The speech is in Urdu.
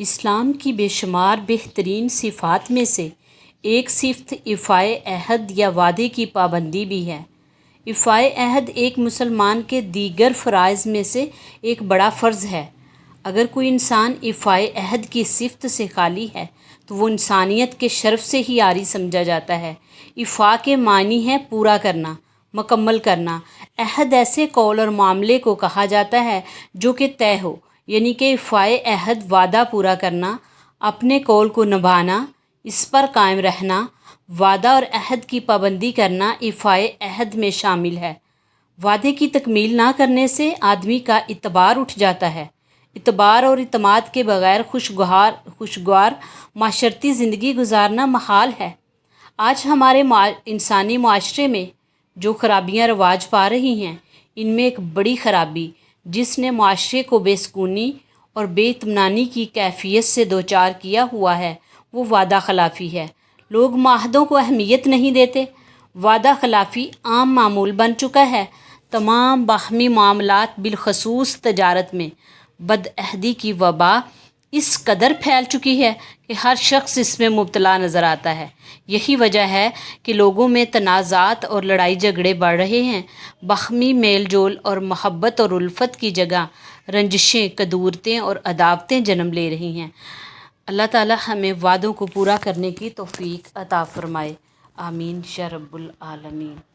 اسلام کی بے شمار بہترین صفات میں سے ایک صفت ایفائے عہد یا وعدے کی پابندی بھی ہے۔ ایفائے عہد ایک مسلمان کے دیگر فرائض میں سے ایک بڑا فرض ہے۔ اگر کوئی انسان ایفائے عہد کی صفت سے خالی ہے تو وہ انسانیت کے شرف سے ہی عاری سمجھا جاتا ہے۔ ایفا کے معنی ہے پورا کرنا، مکمل کرنا۔ عہد ایسے قول اور معاملے کو کہا جاتا ہے جو کہ طے ہو، یعنی کہ ایفائے عہد وعدہ پورا کرنا، اپنے قول کو نبھانا، اس پر قائم رہنا۔ وعدہ اور عہد کی پابندی کرنا ایفائے عہد میں شامل ہے۔ وعدے کی تکمیل نہ کرنے سے آدمی کا اعتبار اٹھ جاتا ہے۔ اعتبار اور اعتماد کے بغیر خوشگوار معاشرتی زندگی گزارنا محال ہے۔ آج ہمارے انسانی معاشرے میں جو خرابیاں رواج پا رہی ہیں، ان میں ایک بڑی خرابی جس نے معاشرے کو بے سکونی اور بے اطمینانی کی کیفیت سے دوچار کیا ہوا ہے، وہ وعدہ خلافی ہے۔ لوگ معاہدوں کو اہمیت نہیں دیتے۔ وعدہ خلافی عام معمول بن چکا ہے۔ تمام باہمی معاملات بالخصوص تجارت میں بدعہدی کی وبا اس قدر پھیل چکی ہے کہ ہر شخص اس میں مبتلا نظر آتا ہے۔ یہی وجہ ہے کہ لوگوں میں تنازعات اور لڑائی جھگڑے بڑھ رہے ہیں۔ باہمی میل جول اور محبت اور الفت کی جگہ رنجشیں، کدورتیں اور عداوتیں جنم لے رہی ہیں۔ اللہ تعالی ہمیں وعدوں کو پورا کرنے کی توفیق عطا فرمائے۔ آمین یا رب العالمین۔